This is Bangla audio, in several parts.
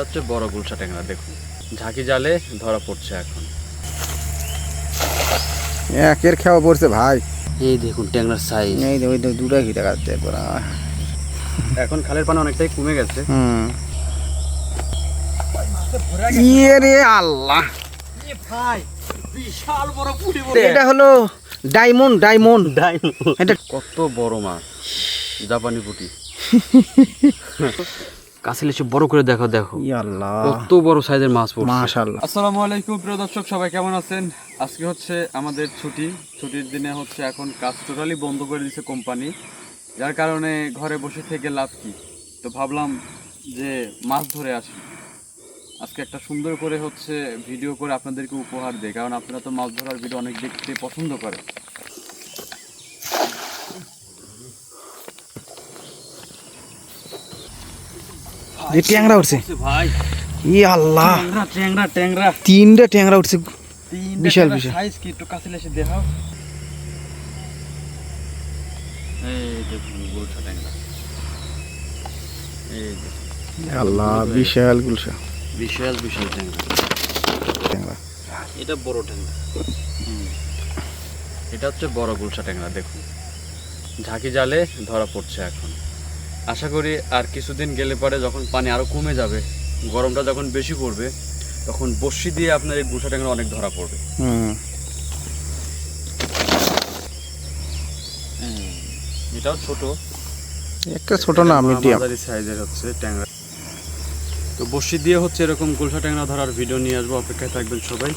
হচ্ছে বড় গুলশা ট্যাংরা, দেখুন ঝাঁকি জালে ধরা পড়ছে এখন। একের খাওয়া পড়ছে ভাই। এই দেখুন ট্যাংরার সাইজ, এই ওই দুটা কি দেখাচ্ছে পুরা। এখন খালের পানি অনেকটাই কমে গেছে। ইয়ে রে আল্লাহ, ভাই বিশাল বড় পুঁটি। এটা হলো ডায়মন্ড। এটা কত বড় মাছ, জাপানি পুঁটি। কাছে এসে বড় করে দেখো, আল্লাহ কত বড় সাইজের মাছ পড়ছে। মাশাআল্লাহ। আসসালামু আলাইকুম প্রিয় দর্শক, সবাই কেমন আছেন? আজকে হচ্ছে আমাদের ছুটির দিনে হচ্ছে এখন কাজ টোটালি বন্ধ করে দিয়েছে কোম্পানি, যার কারণে ঘরে বসে থেকে লাভ কি, তো ভাবলাম যে মাছ ধরে আসি। আজকে একটা সুন্দর করে হচ্ছে ভিডিও করে আপনাদেরকে উপহার দেয়, কারণ আপনারা তো মাছ ধরার ভিডিও অনেক দেখতে পছন্দ করেন। এই ট্যাংরা উঠছে ভাই, ই আল্লাহ, ট্যাংরা তিনটা ট্যাংরা উঠছে, বিশাল বিশাল সাইজ। কি একটু কাছে এসে দেখাও। এই দেখুন গুলশা ট্যাংরা, এই দেখুন আল্লাহ বিশাল গুলশা বিশাল ট্যাংরা। এটা বড় ট্যাংরা, এটা হচ্ছে বড় গুলশা ট্যাংরা। দেখুন ঝাঁকি জালে ধরা পড়ছে এখন। আশা করি আর কিছুদিন গেলে পরে যখন পানি আরো কমে যাবে, গরমটা যখন বেশি পড়বে, তখন বড়শি দিয়ে আপনার এই গুলশা ট্যাংরা অনেক ধরা পড়বে। এটাও ছোট, একটা ছোট না, মিডিয়াম সাইজের হচ্ছে ট্যাংরা। তো বড়শি দিয়ে হচ্ছে এরকম গুলশা ট্যাংরা ধরার ভিডিও নিয়ে আসবো, অপেক্ষায় থাকবেন সবাই।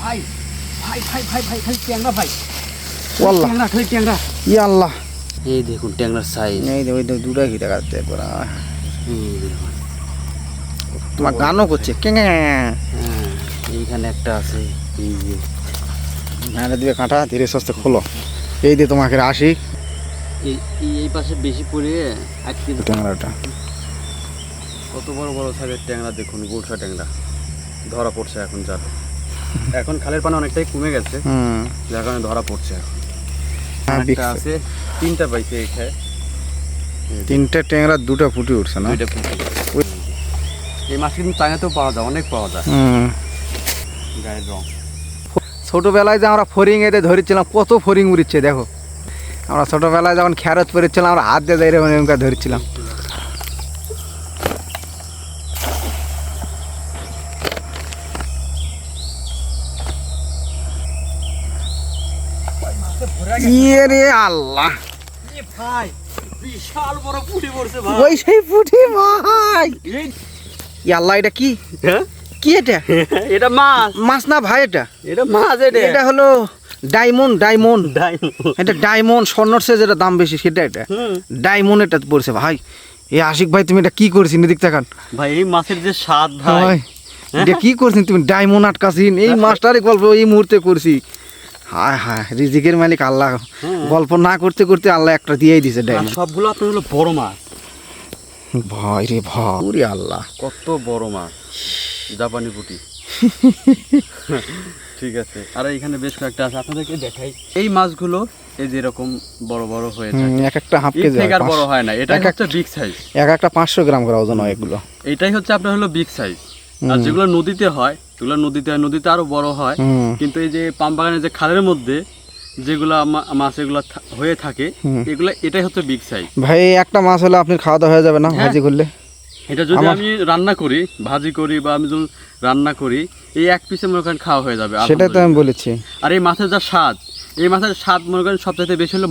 ভাই ভাই ভাই ভাই ভাই খালি ট্যাংরা, ভাই ওয়াল্লাহ খালি ট্যাংরা। ই আল্লাহ, এই দেখুন ট্যাংরার সাইজ, এই ওই দুটা কি দেখাচ্ছে পুরা। তোমার গানও করছে এইখানে একটা আছে, এই যে নাহলে দিবে কাঁটা, ধীরে সুস্থে খোলো। এই দিয়ে তোমাকে আসি এই পাশে বেশি পড়ে ট্যাংরাটা। কত বড় বড় সাইজের ট্যাংরা, দেখুন গুলশা ট্যাংরা ধরা পড়ছে এখন জালে। এখন খালের পানি অনেকটাই কমে গেছে, যার কারণে ধরা পড়ছে এখন। একটা আছে, তিনটা পাইছে এখানে, তিনটা ট্যাংরা, দুটা ফুটি উঠছে না? দুইটা পুঁটি। এই মাছ কিন্তু চাঙাতেও পাওয়া যায়, অনেক পাওয়া যায়। গায়ের রং। ছোটবেলায় যে আমরা ফরিং এতে ধরেছিলাম, কত ফরিং উড়িচ্ছে দেখো। আমরা ছোটবেলায় যখন খেরত পড়েছিলাম, আমরা হাত দিয়ে যাই এরকম ধরেছিলাম। ইয়ে রে আল্লাহ, ভাই বিশাল বড় পুঁটি পড়ছে ভাই। ওই সেই পুঁটি ভাই। ই আল্লাহ, এটা কি? কি এটা? এটা মাছ। মাছ না ভাই, এটা মাছ। এটা হলো ডায়মন্ড। এটা ডায়মন্ড, স্বর্ণর চেয়ে যেটা দাম বেশি সেটা, এটা ডায়মন্ড। এটা পড়ছে ভাই। এই আশিক ভাই, তুমি এটা কি করছিস? এদিক তাকান ভাই, এই মাছের যে স্বাদ ভাই, এটা কি করছিস তুমি? ডায়মন্ড আটকাছিস, এই মাছটারই গল্প এই মুহূর্তে করছি। হায় হায়, রিজিকের মালিক আল্লাহ। গল্প না করতে করতে আল্লাহ একটা দিয়েই দিছে ডায়মন্ড। সবগুলো আপনার হলো বড় মাছ ভাই রে ভাই, ওরে আল্লাহ কত বড় মাছ, জাপানি পুঁটি। ঠিক আছে, আর এখানে বেশ কয়েকটা আছে, আপনাদেরকে দেখাই। এই মাছগুলো এই যে এরকম বড় বড় হয়ে থাকে, এক একটা হাফ কেজি আর বড় হয় না। এটা হচ্ছে বিগ সাইজ, এক একটা 500 গ্রাম করে ওজন হয় এগুলো। এটাই হচ্ছে আপনার হলো বিগ সাইজ। আর যেগুলো নদীতে হয়, সেগুলো নদীতে আরো বড় হয়। কিন্তু এই যে পাম বাগানের যে খালের মধ্যে যেগুলা মাছ এগুলো হয়ে থাকে, এগুলো এটাই হচ্ছে বিগ সাইজ। ভাই একটা মাছ হলে আপনি খাওয়া দাওয়া হয়ে যাবে না ভাজি করলে? এটা যদি আমি রান্না করি, ভাজি করি, বা আমি যদি রান্না করি, এই এক পিসে মনে করেন খাওয়া হয়ে যাবে। সেটাই তো আমি বলেছি। আর এই মাছের যা স্বাদ, এই মাছের স্বাদ মনে করেন সবচাইতে বেশি হলো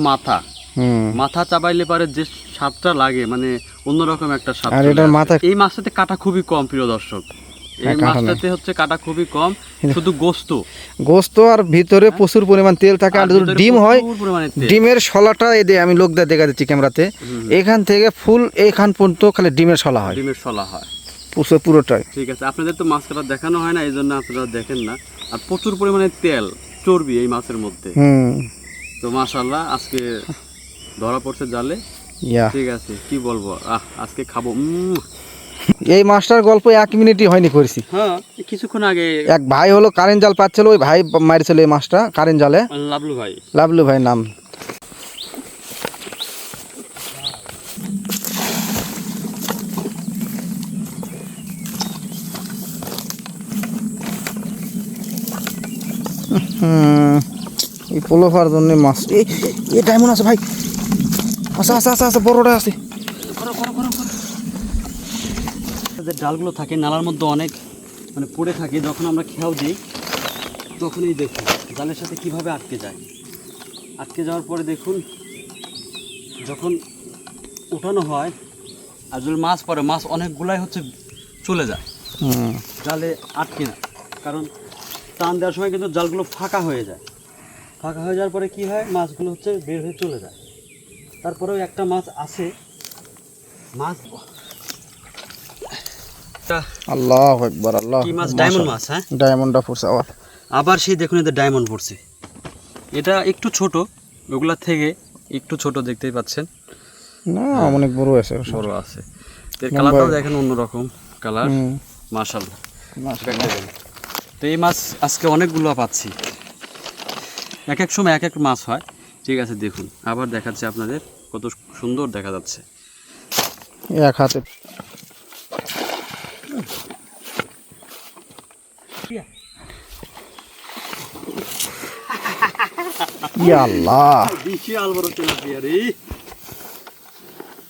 মাথা চাবাইলে পারে যে স্বাদটা লাগে, মানে অন্যরকম একটা স্বাদ। আর এটার মাথা, এই মাছটাতে কাটা খুবই কম প্রিয় দর্শক, এই মাছটাতে হচ্ছে কাটা খুবই কম, শুধু গোস্ত আর ভিতরে প্রচুর পরিমাণ তেল থাকে। আর যদি ডিম হয়, ডিমের শলাটা এই দিয়ে আমি লোকদের দেখা দিচ্ছি ক্যামেরাতে, এখান থেকে ফুল এইখান পর্যন্ত খালি ডিমের শলা হয়, পুরোটাই। ঠিক আছে, আপনাদের তো মাছ কাটা দেখানো হয় না, এই জন্য আপনারা দেখেন না। আর প্রচুর পরিমাণে তেল, চর্বি এই মাছের মধ্যে। তো মাশাআল্লাহ, আজকে ধরা পড়ছে জালে। ঠিক আছে, কি বলবো, আজকে খাবো। এই মাছটার গল্প 1 মিনিটই হয়নি করেছি। হ্যাঁ কিছুক্ষণ আগে এক ভাই হলো কারেন্ট জাল পাচ্ছিল, ওই ভাই মারিছিল এই মাছটা কারেন্ট জালে। লাভলু ভাই নাম। এই পোলোফার জন্য মাছ এই ডায়মন্ড আছে ভাই। আচ্ছা আচ্ছা আচ্ছা আচ্ছা বড়টা আছে। ডালগুলো থাকে নালার মধ্যে অনেক মানে পড়ে থাকে, যখন আমরা খেয়াও দিই তখনই দেখুন জালের সাথে কিভাবে আটকে যায়। আটকে যাওয়ার পরে দেখুন যখন উঠানো হয় আর যদি মাছ পড়ে, মাছ অনেকগুলাই হচ্ছে চলে যায় জালে আটকে না, কারণ টান দেওয়ার সময় কিন্তু জালগুলো ফাঁকা হয়ে যায়। ফাঁকা হয়ে যাওয়ার পরে কি হয়, মাছগুলো হচ্ছে বের হয়ে চলে যায়। তারপরেও একটা মাছ আছে, মাছ আল্লাহু আকবার। আল্লাহ কি মাছ? ডায়মন্ড মাছ। হ্যাঁ ডায়মন্ডটা পড়ছে আবার সেই দেখুন এদের ডায়মন্ড পড়ছে। এটা একটু ছোট, ওগুলা থেকে একটু ছোট দেখতেই পাচ্ছেন না, অনেক বড় আছে। বড় আছে। এর কালারটাও দেখেন অন্যরকম কালার। মাশাআল্লাহ। তো এই মাছ আজকে অনেকগুলো পাচ্ছি, এক এক সময় এক এক মাছ হয়। ঠিক আছে দেখুন আবার দেখাচ্ছি আপনাদের, কত সুন্দর দেখা যাচ্ছে এক হাতে। আল্লাহ বিশাল বড় তেলাপিয়া রে।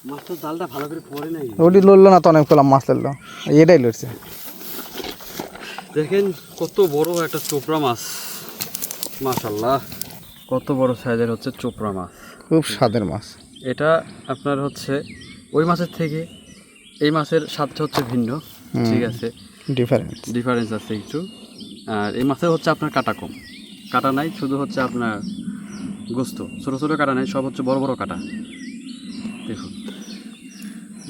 মাছটা জালটা ভালো করে পড়ে নাই, ওটি লড়লো না তো, অনেক কলাম মাছ লড়লো, এটাই লড়ছে। দেখেন কত বড় একটা চোপড়া মাছ, মাশাআল্লাহ কত বড় সাইজের হচ্ছে চোপড়া মাছ, খুব স্বাদের মাছ। এটা আপনার হচ্ছে ওই মাছের থেকে এই মাছের স্বাদটা হচ্ছে ভিন্ন। ঠিক আছে, ডিফারেন্স আছে একটু। আর এই মাছের হচ্ছে আপনার কাটা কম, কাটা নাই, শুধু হচ্ছে আপনার গোস্ত, ছোটো ছোটো কাটা নাই, সব হচ্ছে বড় বড় কাটা। দেখুন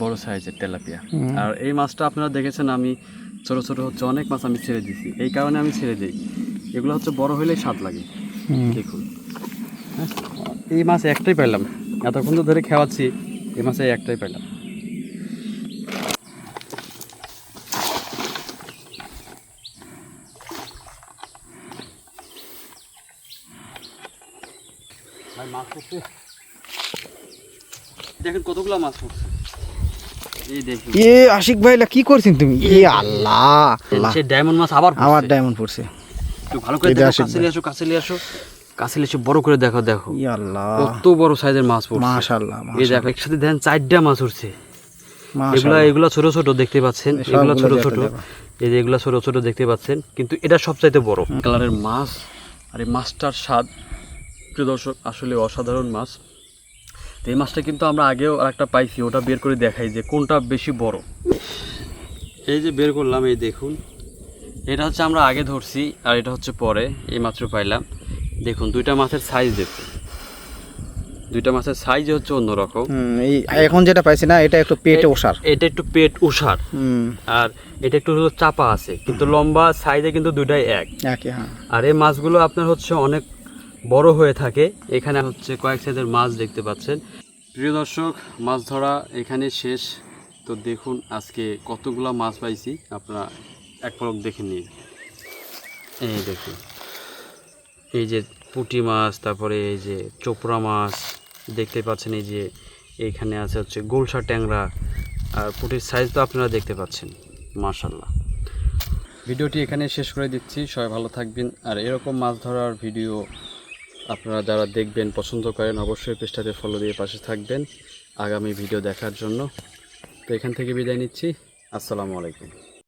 বড় সাইজের তেলাপিয়া। আর এই মাছটা আপনারা দেখেছেন আমি ছোটো ছোটো হচ্ছে অনেক মাছ আমি ছেড়ে দিছি, এই কারণে আমি ছেড়ে দিই, এগুলো হচ্ছে বড় হলেই স্বাদ লাগে। দেখুন এই মাছ একটাই পেলাম, এতক্ষণ তো ধরে খাওয়াচ্ছি, এই মাছে একটাই পেলাম। দেখেন কতগুলো মাছ পড়ছে, এই দেখুন। আশিক ভাই কি করছেন তুমি? আল্লাহ, সে ডায়মন্ড মাছ আবার ডায়মন্ড পড়ছে। একটু ভালো করে দেখো, কাছে এসো বড় করে দেখো। দেখো আল্লাহ কত বড় সাইজের মাছ পড়ছে, মাশাআল্লাহ। এই দেখো একসাথে দেখেন 4টা মাছ উঠছে। এগুলা ছোট ছোট দেখতে পাচ্ছেন, এগুলা ছোট ছোট, এই যে এগুলা ছোট ছোট দেখতে পাচ্ছেন, কিন্তু এটা সবচাইতে বড় কালারের মাছ। আর এই মাছটার স্বাদ প্রিয় দর্শক আসলে অসাধারণ মাছ। তো এই মাছটা কিন্তু আমরা আগেও আরেকটা পাইছি, ওটা বের করে দেখাই যে কোনটা বেশি বড়। এই যে বের করলাম, এই দেখুন এটা হচ্ছে আমরা আগে ধরছি আর এটা হচ্ছে পরে, এই মাত্র পাইলাম। দেখুন দুইটা মাছের সাইজ দেখুন, দুইটা মাছের সাইজ হচ্ছে অন্যরকম। এই এখন যেটা পাইছি না, এটা একটু পেট ওষার, এটা একটু পেট ওষার, আর এটা একটু হলো চাপা আছে, কিন্তু লম্বা সাইজে কিন্তু দুইটাই একই। আর এই মাছগুলো আপনার হচ্ছে অনেক বড় হয়ে থাকে। এখানে হচ্ছে কয়েক সাইজের মাছ দেখতে পাচ্ছেন। প্রিয় দর্শক মাছ ধরা এখানে শেষ। তো দেখুন আজকে কতগুলো মাছ পাইছি, আপনারা এক পলক দেখে নিন। এই দেখুন এই যে পুঁটি মাছ, তারপরে এই যে চোপড়া মাছ দেখতে পাচ্ছেন, এই যে এইখানে আছে হচ্ছে গোলসা ট্যাংরা, আর পুঁটির সাইজ তো আপনারা দেখতে পাচ্ছেন। মাশাআল্লাহ। ভিডিওটি এখানে শেষ করে দিচ্ছি, সবাই ভালো থাকবেন। আর এরকম মাছ ধরার ভিডিও আপনারা যারা দেখবেন পছন্দ করেন অবশ্যই পেজটাতে ফলো দিয়ে পাশে থাকবেন আগামী ভিডিও দেখার জন্য। তো এখান থেকে বিদায় নিচ্ছি, আসসালামু আলাইকুম।